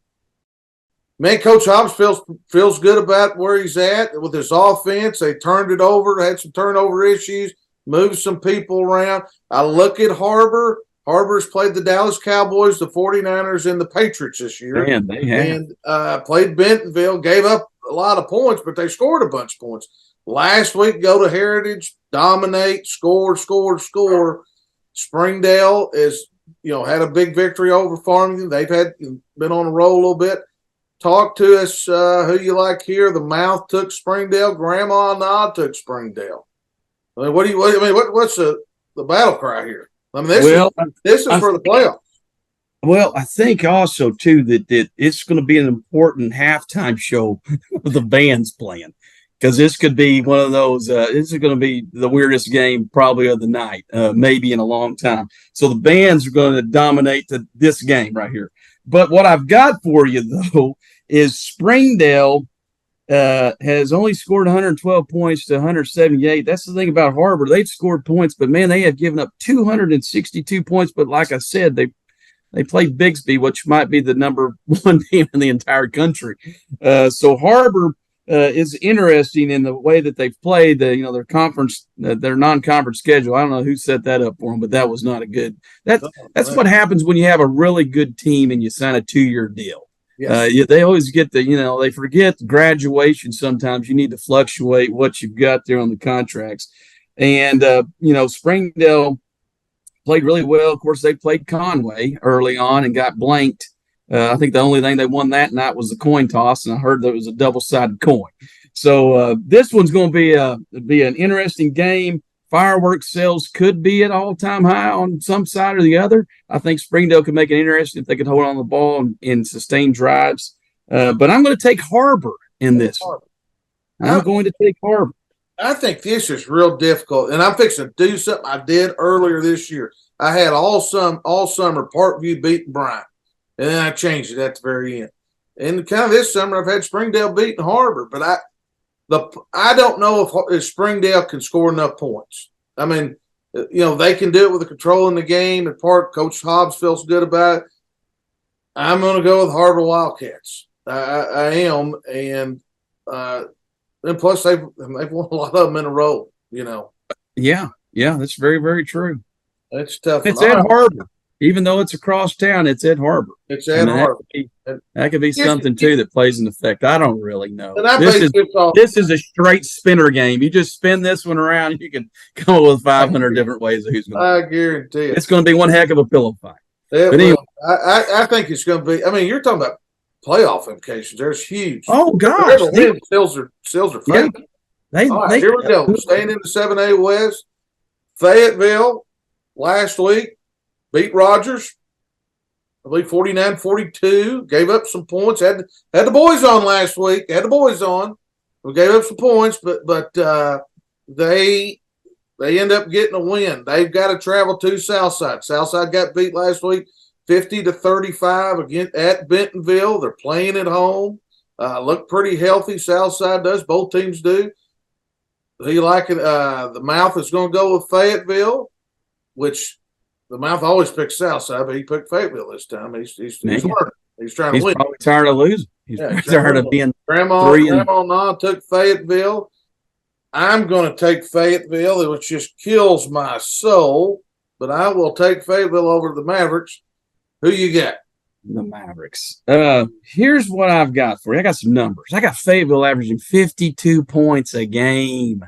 Speaker 1: Man, Coach Hobbs feels good about where he's at with his offense. They turned it over, had some turnover issues, moved some people around. I look at Harbor. Harbor's played the Dallas Cowboys, the 49ers, and the Patriots this year.
Speaker 4: Man, they have.
Speaker 1: And played Bentonville, gave up a lot of points, but they scored a bunch of points. Last week, go to Heritage, dominate, score. Springdale had a big victory over Farmington. They've been on a roll a little bit. Talk to us who you like here. The Mouth took Springdale. Grandma Nod took Springdale. I mean, what's the battle cry here? I mean, this is for the playoffs.
Speaker 4: Well, I think also, too, that it's going to be an important halftime show with the bands playing, because this could be one of those this is going to be the weirdest game probably of the night, maybe in a long time. So the bands are going to dominate this game right here. But what I've got for you, though, is Springdale has only scored 112 points to 178. That's the thing about Harbor. They've scored points, but, man, they have given up 262 points. But like I said, they played Bixby, which might be the number one team in the entire country. So Harbor is interesting in the way that they've played their conference, their non-conference schedule. I don't know who set that up for them, but that was not a good. That's what happens when you have a really good team and you sign a 2-year deal. Yes. They always get they forget graduation. Sometimes you need to fluctuate what you've got there on the contracts. And, Springdale played really well. Of course, they played Conway early on and got blanked. I think the only thing they won that night was the coin toss, and I heard that it was a double-sided coin. So this one's going to be an interesting game. Fireworks sales could be at all-time high on some side or the other. I think Springdale could make it interesting if they could hold on the ball and sustain drives. But I'm going to take Harbor in this. I'm going to take Harbor.
Speaker 1: I think this is real difficult, and I'm fixing to do something I did earlier this year. I had all summer Parkview beating Bryant, and then I changed it at the very end. And kind of this summer, I've had Springdale beating Harbor, but I don't know if Springdale can score enough points. I mean, they can do it with the control in the game. And Coach Hobbs feels good about it. I'm going to go with Harbor Wildcats. I am, and plus they've won a lot of them in a row.
Speaker 4: Yeah, that's very, very true.
Speaker 1: It's tough.
Speaker 4: It's at Harbor, even though it's across town. It's at Harbor.
Speaker 1: It's at Harbor.
Speaker 4: That could be something too that plays an effect. I don't really know.
Speaker 1: This
Speaker 4: is a straight spinner game. You just spin this one around, and you can come up with 500 different ways of who's going to.
Speaker 1: I guarantee it.
Speaker 4: It's going to be one heck of a pillow fight.
Speaker 1: But anyway, I think it's going to be. I mean, you're talking about playoff implications. There's huge.
Speaker 4: Oh gosh,
Speaker 1: Seals are fake.
Speaker 4: Yeah.
Speaker 1: All right, here we go. Staying in the 7A West, Fayetteville last week beat Rogers. I believe 49-42. Gave up some points. Had the boys on last week. We gave up some points, but they end up getting a win. They've got to travel to Southside. Southside got beat last week 50-35 again at Bentonville. They're playing at home. Look pretty healthy. Southside does. Both teams do. Do you like it? The Mouth is going to go with Fayetteville, which the Mouth always picks Southside, but he picked Fayetteville this time. He's learning. He's trying to win.
Speaker 4: He's probably tired of losing. He's tired of being
Speaker 1: Grandma Nah took Fayetteville. I'm going to take Fayetteville, which just kills my soul, but I will take Fayetteville over the Mavericks. Who you got?
Speaker 4: The Mavericks. Here's what I've got for you. I got some numbers. I got Fayetteville averaging 52 points a game.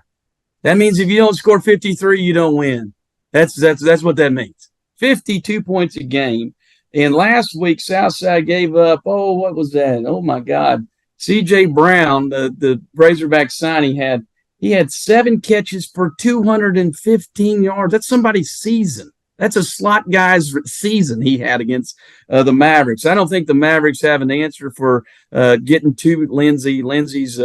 Speaker 4: That means if you don't score 53, you don't win. That's what that means. 52 points a game. And last week, Southside gave up, what was that? Oh, my God. C.J. Brown, the Razorback signing, he had 7 catches for 215 yards. That's somebody's season. That's a slot guy's season he had against the Mavericks. I don't think the Mavericks have an answer for getting to Lindsey. Lindsey's,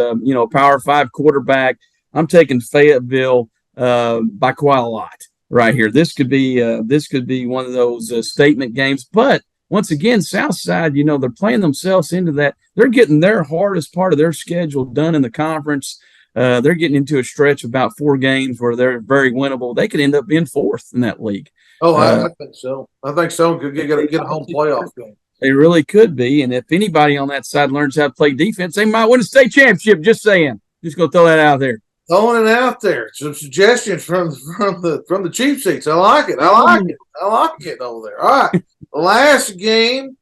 Speaker 4: Power 5 quarterback. I'm taking Fayetteville by quite a lot right here. This could be one of those statement games. But once again, Southside, they're playing themselves into that. They're getting their hardest part of their schedule done in the conference. They're getting into a stretch of about 4 games where they're very winnable. They could end up being 4th in that league.
Speaker 1: Oh, I think so. I think so. Could get a home playoff game.
Speaker 4: They really could be. And if anybody on that side learns how to play defense, they might win a state championship. Just saying. Just going to throw that out there.
Speaker 1: Throwing it out there. Some suggestions from the cheap seats. I like it. I like it over there. All right. The last game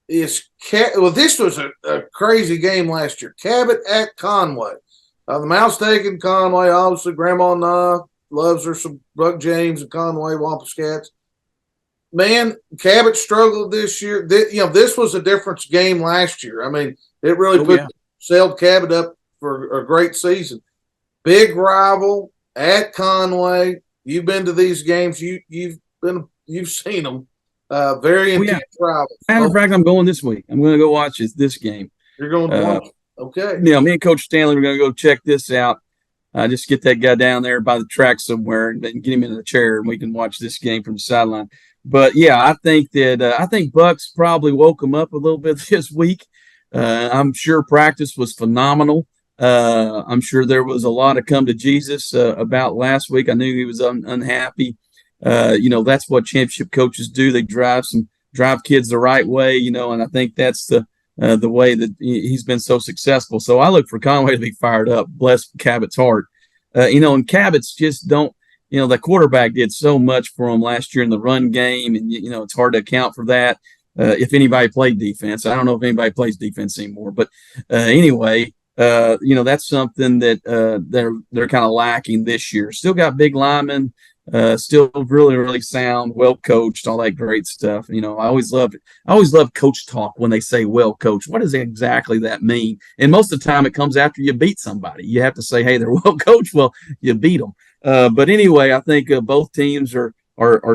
Speaker 1: is this was a crazy game last year. Cabot at Conway. The Mount's taking Conway. Obviously, Grandma Nah loves her some Buck James and Conway Wampus Cats. Man, Cabot struggled this year. This was a difference game last year. I mean, it really sailed Cabot up for a great season. Big rival at Conway. You've been to these games. You've seen them. Very intense rival.
Speaker 4: Matter of fact, I'm going this week. I'm going to go watch this game.
Speaker 1: You're going to watch. Okay.
Speaker 4: Me and Coach Stanley, we're going to go check this out. Just get that guy down there by the track somewhere and get him in the chair, and we can watch this game from the sideline. But yeah, I think Bucks probably woke him up a little bit this week. I'm sure practice was phenomenal. I'm sure there was a lot of come to Jesus about last week. I knew he was unhappy. That's what championship coaches do. They drive kids the right way, and I think that's the way that he's been so successful. So I look for Conway to be fired up. Bless Cabot's heart. And Cabot's just don't, the quarterback did so much for him last year in the run game. And, it's hard to account for that. If anybody played defense, I don't know if anybody plays defense anymore, but anyway, that's something that they're kind of lacking this year. Still got big linemen. Still really, really sound, well coached, all that great stuff. I always love coach talk when they say well coached. What does exactly that mean? And most of the time it comes after you beat somebody. You have to say, hey, they're well coached. Well, you beat them. But anyway, I think both teams are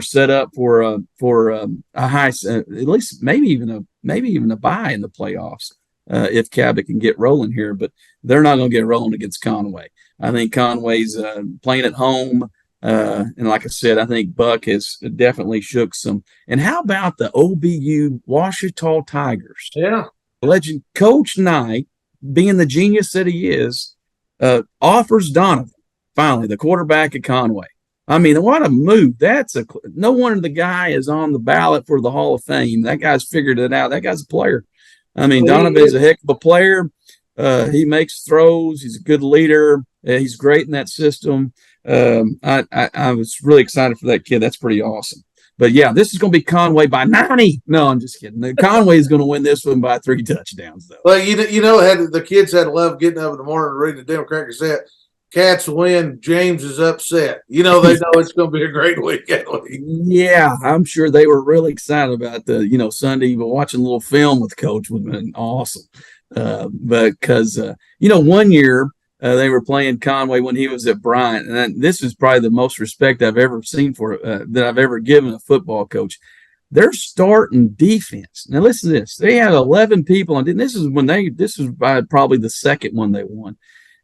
Speaker 4: set up for a high, at least maybe even a bye in the playoffs if Cabot can get rolling here. But they're not going to get rolling against Conway. I think Conway's playing at home. And like I said, I think Buck has definitely shook some. And how about the OBU Ouachita Tigers?
Speaker 1: Yeah.
Speaker 4: legend Coach Knight, being the genius that he is, offers Donovan, finally, the quarterback at Conway. I mean, what a move. No wonder the guy is on the ballot for the Hall of Fame. That guy's figured it out. That guy's a player. I mean, Donovan's a heck of a player. He makes throws. He's a good leader. He's great in that system. I was really excited for that kid. That's pretty awesome. But yeah, this is going to be Conway by 90. No, I'm just kidding. Conway is going to win this one by 3 touchdowns, though.
Speaker 1: Well, the kids had to love getting up in the morning and reading the Democrat Gazette. Cats win. James is upset. They know it's going to be a great weekend.
Speaker 4: Yeah, I'm sure they were really excited about the Sunday. But watching a little film with Coach would have been awesome. Because 1 year they were playing Conway when he was at Bryant, and this is probably the most respect I've ever seen for that I've ever given a football coach. They're starting defense. Now listen to this. They had 11 people, and this was by probably the second one they won.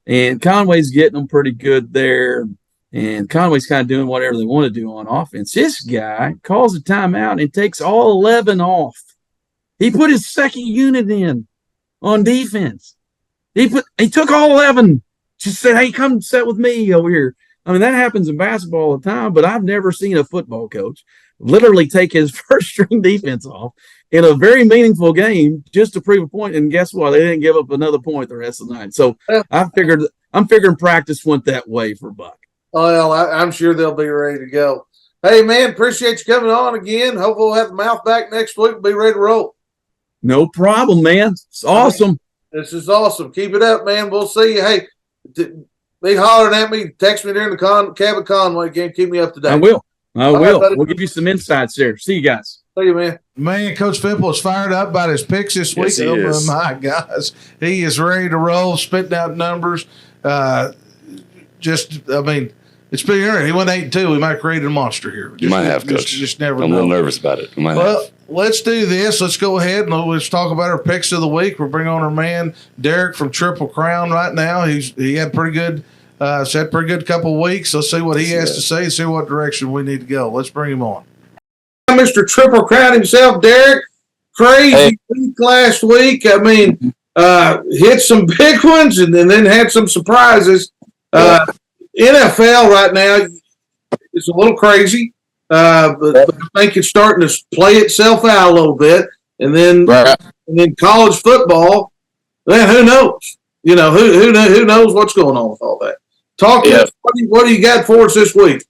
Speaker 4: And Conway's getting them pretty good there. And Conway's kind of doing whatever they want to do on offense. This guy calls a timeout and takes all 11 off. He put his second unit in on defense. He took all 11. Just said, hey, come sit with me over here. I mean, that happens in basketball all the time, but I've never seen a football coach literally take his first string defense off in a very meaningful game just to prove a point. And guess what? They didn't give up another point the rest of the night. So I'm figuring practice went that way for Buck.
Speaker 1: Well, I'm sure they'll be ready to go. Hey, man, appreciate you coming on again. Hopefully we'll have the mouth back next week and be ready to roll.
Speaker 4: No problem, man. It's awesome.
Speaker 1: This is awesome. Keep it up, man. We'll see you. Hey, be hollering at me. Text me during the Cabot Conway game. Keep me up to date.
Speaker 4: I will.
Speaker 1: Right,
Speaker 4: we'll give you some insights there. See you guys.
Speaker 1: See you, man. Man, Coach Fipple is fired up about his picks this week.
Speaker 2: Yes, he is.
Speaker 1: My gosh. He is ready to roll, spitting out numbers. It's been interesting. He went 8-2. We might have created a monster here.
Speaker 2: You might have, Coach.
Speaker 1: Just never
Speaker 2: I'm
Speaker 1: know.
Speaker 2: a little nervous about it.
Speaker 1: Let's do this. Let's go ahead and let's talk about our picks of the week. We'll bring on our man Derek from Triple Crown right now. He had pretty good couple of weeks. Let's see what he has to say. See what direction we need to go. Let's bring him on. Mr. Triple Crown himself, Derek. Crazy week last week. I mean, hit some big ones and then had some surprises. NFL right now is a little crazy, but I think it's starting to play itself out a little bit. And then college football, man, who knows? Who knows what's going on with all that? Talk to us. What do you got for us this week?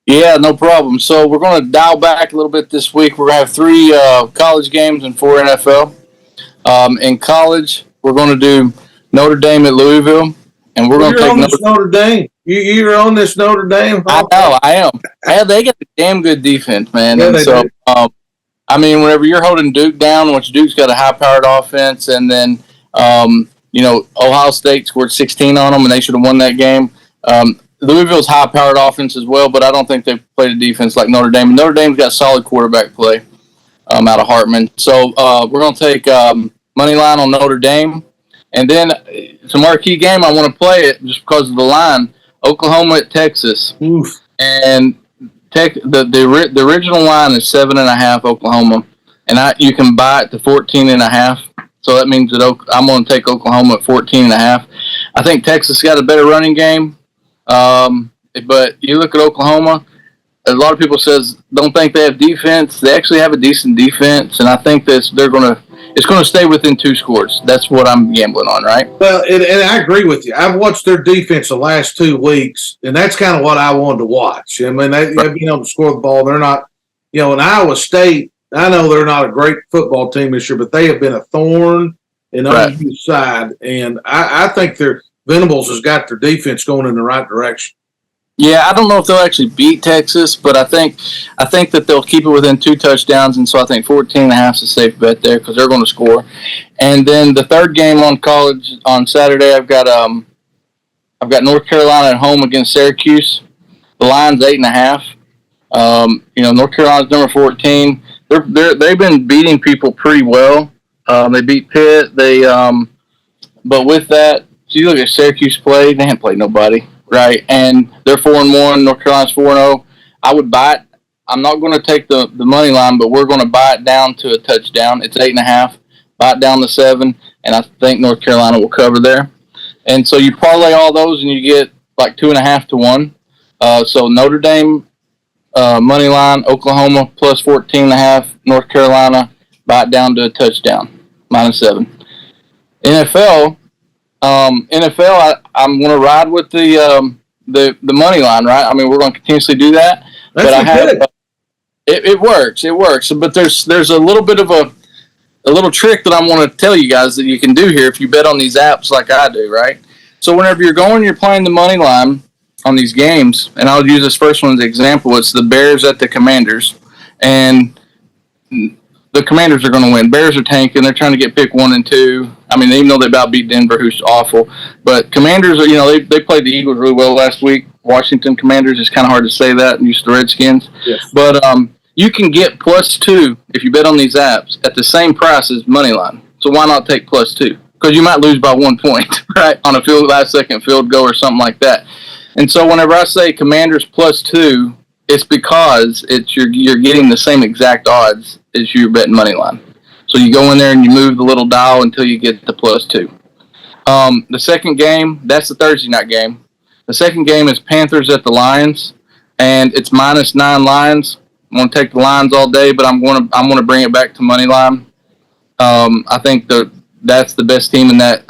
Speaker 6: Yeah, no problem. So we're going to dial back a little bit this week. We're going to have 3 college games and 4 NFL. In college, we're going to do Notre Dame at Louisville, and we're going to take
Speaker 1: Notre Dame. You're on this Notre Dame.
Speaker 6: I know, I am. They got a damn good defense, man.
Speaker 1: Yeah,
Speaker 6: and
Speaker 1: they
Speaker 6: so,
Speaker 1: do.
Speaker 6: whenever you're holding Duke down, which Duke's got a high-powered offense, and then Ohio State scored 16 on them, and they should have won that game. Louisville's high-powered offense as well, but I don't think they've played a defense like Notre Dame. And Notre Dame's got solid quarterback play out of Hartman. So we're going to take money line on Notre Dame. And then it's a marquee game. I want to play it just because of the line. Oklahoma at Texas.
Speaker 1: Oof.
Speaker 6: And the original line is 7.5 Oklahoma. And you can buy it to 14.5. So that means that I'm going to take Oklahoma at 14.5. I think Texas got a better running game. But you look at Oklahoma, a lot of people don't think they have defense. They actually have a decent defense, and I think it's going to stay within 2 scores. That's what I'm gambling on, right?
Speaker 1: Well, and I agree with you. I've watched their defense the last 2 weeks, and that's kind of what I wanted to watch. I mean, they've been able to score the ball. They're not, in Iowa State, I know they're not a great football team this year, but they have been a thorn in OU's side, and I think their Venables has got their defense going in the right direction.
Speaker 6: Yeah, I don't know if they'll actually beat Texas, but I think that they'll keep it within 2 touchdowns, and so I think 14.5 is a safe bet there because they're going to score. And then the third game on college on Saturday, I've got North Carolina at home against Syracuse. The line's 8.5. North Carolina's number 14. They've been beating people pretty well. They beat Pitt. But with that, so you look at Syracuse play, they haven't played nobody, right? And they're 4-1. North Carolina's 4-0. I would buy it. I'm not going to take the money line, but we're going to buy it down to a touchdown. It's 8.5. bite down to 7, and I think North Carolina will cover there. And so you parlay all those, and you get like 2.5 to 1. So Notre Dame money line, Oklahoma plus 14.5, North Carolina bite down to a touchdown, -7. NFL, I'm going to ride with the money line, right? I mean, we're going to continuously do that.
Speaker 1: That's
Speaker 6: but I have
Speaker 1: good.
Speaker 6: it works. But there's a little bit of a little trick that I want to tell you guys that you can do here if you bet on these apps like I do, right? So whenever you're playing the money line on these games, and I'll use this first one as an example. It's the Bears at the Commanders, and the Commanders are going to win. Bears are tanking. They're trying to get pick 1 and 2. I mean, even though they about beat Denver, who's awful, but Commanders are, they played the Eagles really well last week. Washington Commanders, it's kind of hard to say that and use the Redskins.
Speaker 1: Yes.
Speaker 6: But you can get +2 if you bet on these apps at the same price as money line. So why not take +2? Because you might lose by 1 point, right, on a last-second field goal or something like that. And so whenever I say Commanders +2, it's because you're getting the same exact odds as you're betting money line. So you go in there and you move the little dial until you get the +2. The second game, that's the Thursday night game. The second game is Panthers at the Lions, and it's -9 Lions. I'm going to take the Lions all day, but I'm going to bring it back to money line. I think that's the best team in that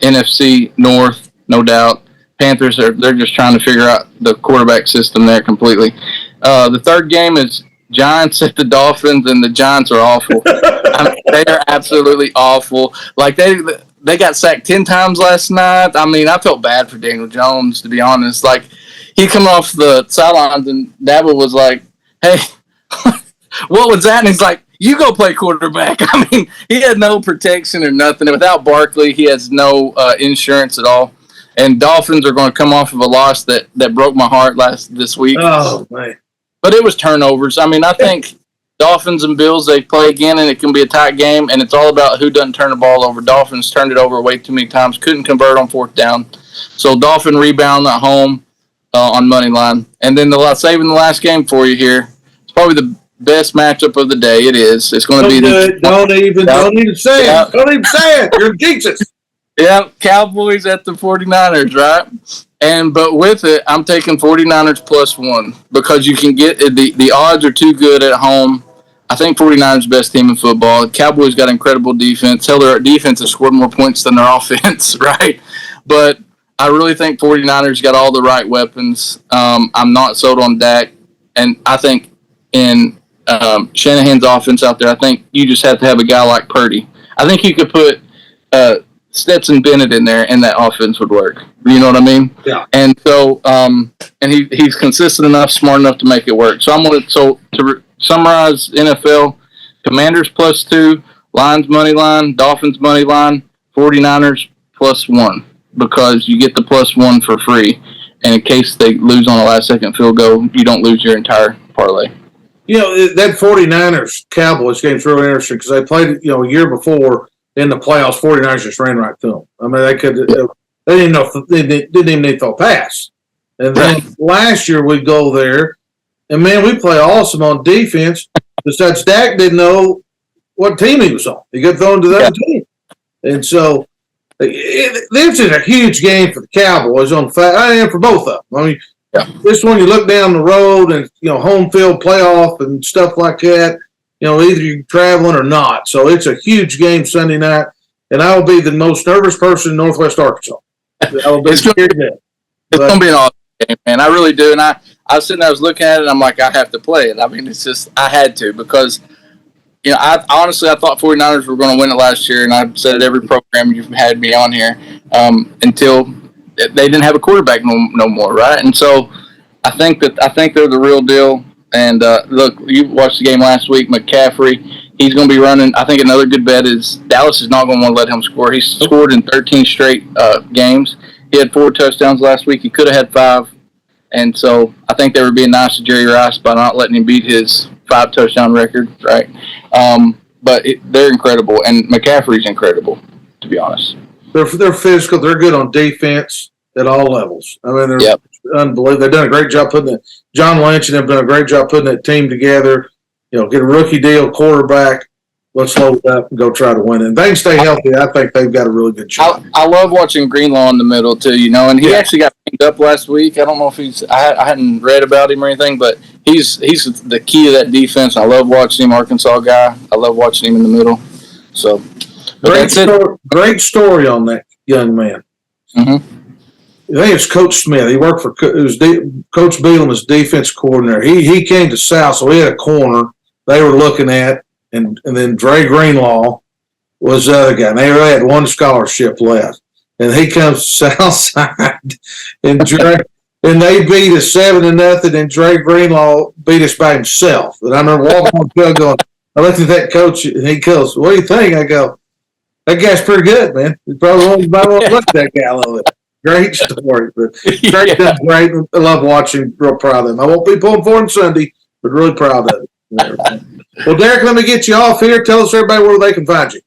Speaker 6: NFC North, no doubt. Panthers they're just trying to figure out the quarterback system there completely. The third game is Giants at the Dolphins, and the Giants are awful. I mean, they are absolutely awful. Like they got sacked 10 times last night. I mean, I felt bad for Daniel Jones, to be honest. Like, he come off the sidelines, and Dabo was like, "Hey, what was that?" And he's like, "You go play quarterback." I mean, he had no protection or nothing. Without Barkley, he has no insurance at all. And Dolphins are going to come off of a loss that broke my heart this week.
Speaker 1: Oh, man.
Speaker 6: But it was turnovers. I mean, I think Dolphins and Bills, they play again, and it can be a tight game, and it's all about who doesn't turn the ball over. Dolphins turned it over way too many times, couldn't convert on 4th down. So Dolphin rebound at home on money line. And then saving the last game for you here. It's probably the best matchup of the day. It is. It's going to be
Speaker 1: Don't even say it. Don't even say it. You're Jesus.
Speaker 6: Yeah, Cowboys at the 49ers, right? But with it, I'm taking 49ers +1 because you can get the odds are too good at home. I think 49ers best team in football. Cowboys got incredible defense. Hell, their defense has scored more points than their offense, right? But I really think 49ers got all the right weapons. I'm not sold on Dak, and I think in Shanahan's offense out there, I think you just have to have a guy like Purdy. I think you could put Stetson Bennett in there, and that offense would work. You know what I mean?
Speaker 1: Yeah.
Speaker 6: And so, and he's consistent enough, smart enough to make it work. So to summarize NFL: Commanders +2, Lions money line, Dolphins money line, 49ers +1 because you get the +1 for free. And in case they lose on a last-second field goal, you don't lose your entire parlay.
Speaker 1: That 49ers Cowboys game's really interesting because they played, a year before in the playoffs. 49ers just ran right through them. I mean, they didn't know they didn't even need to throw a pass. And then last year we go there, and man, we play awesome on defense. Besides, Dak didn't know what team he was on. He got thrown to the other team, and so this is a huge game for the Cowboys. I am for both of them. I mean, this one you look down the road and home field playoff and stuff like that. Either you're traveling or not. So it's a huge game Sunday night, and I will be the most nervous person in Northwest Arkansas. I will be scared to death.
Speaker 6: It's going to be an awesome game, man. I really do. And I was sitting there, I was looking at it, and I'm like, I have to play it. I mean, it's just, I had to because, I honestly thought 49ers were going to win it last year, and I've said it every program you've had me on here until they didn't have a quarterback no more, right? And so I think they're the real deal. And look, you watched the game last week, McCaffrey. He's going to be running. I think another good bet is Dallas is not going to want to let him score. He's scored in 13 straight games. He had 4 touchdowns last week. He could have had 5. And so I think they were being nice to Jerry Rice by not letting him beat his 5-touchdown record, right? But they're incredible, and McCaffrey's incredible, to be honest.
Speaker 1: They're physical. They're good on defense at all levels. I mean, they're unbelievable. They've done a great job putting it. John Lynch and them have done a great job putting that team together. Get a rookie deal quarterback. let's load it up and go try to win it. And they can stay healthy. I think they've got a really good shot.
Speaker 6: I love watching Greenlaw in the middle too, and he
Speaker 1: Yeah.
Speaker 6: actually got picked up last week. I don't know if I hadn't read about him or anything, but he's the key to that defense. I love watching him, Arkansas guy. I love watching him in the middle. So, but
Speaker 1: Great story on that young man.
Speaker 6: Mm-hmm.
Speaker 1: I think it's Coach Smith. He worked for Coach Beelum as defense coordinator. He came to South, so he had a corner they were looking at, and then Dre Greenlaw was the other guy. And they really had one scholarship left, and he comes to Southside, and they beat us 7-0, and Dre Greenlaw beat us by himself. And I remember walking on the field going, I looked at that coach, and he goes, "What do you think?" I go, "That guy's pretty good, man. You probably want to look at that guy a little bit." Great story, but Drake does great. I love watching. Real proud of him. I won't be pulling for him Sunday, but really proud of it. Well, Derek, let me get you off here. Tell us everybody where they can find you.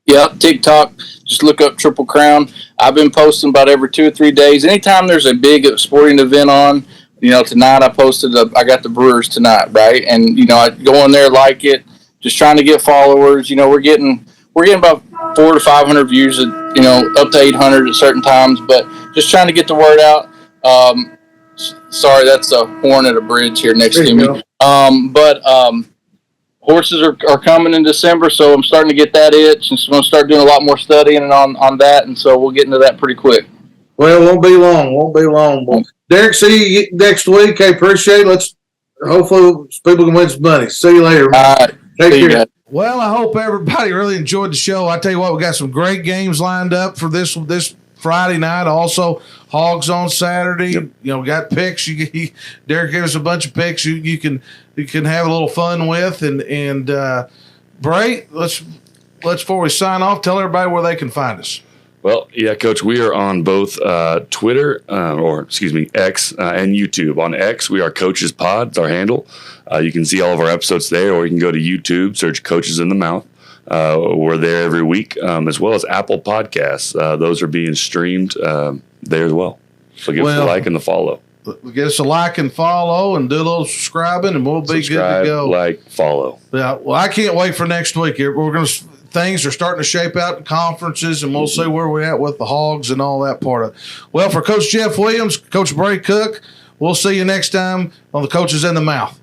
Speaker 6: Yeah, TikTok. Just look up Triple Crown. I've been posting about every 2 or 3 days. Anytime there's a big sporting event on, tonight I posted. I got the Brewers tonight, right? And I go in there, like it, just trying to get followers. We're getting about 400 to 500 views, up to 800 at certain times, but just trying to get the word out. Sorry, that's a horn at a bridge here next to me. Horses are coming in December, so I'm starting to get that itch, and so I'm going to start doing a lot more studying on that, and so we'll get into that pretty quick.
Speaker 1: Well, won't be long. Well, Derek, see you next week. I appreciate it. Hopefully people can win some money. See you later.
Speaker 6: All right.
Speaker 1: Take care. Well, I hope everybody really enjoyed the show. I tell you what, we got some great games lined up for this Friday night. Also, Hogs on Saturday. Yep. We got picks. Derek gave us a bunch of picks. You can have a little fun with. And Bray, let's before we sign off, tell everybody where they can find us.
Speaker 2: Well, yeah, Coach, we are on both Twitter, X, and YouTube. On X, we are Coaches Pod. It's our handle. You can see all of our episodes there, or you can go to YouTube, search Coaches in the Mouth. We're there every week, as well as Apple Podcasts. Those are being streamed there as well. So give us a like and the follow.
Speaker 1: Give us a like and follow, and do a little subscribing, and we'll be good to go.
Speaker 2: Like, follow.
Speaker 1: Yeah. Well, I can't wait for next week. Things are starting to shape out in conferences, and we'll see where we're at with the Hogs and all that part of it. Well, for Coach Jeff Williams, Coach Bray Cook, we'll see you next time on the Coaches in the Mouth.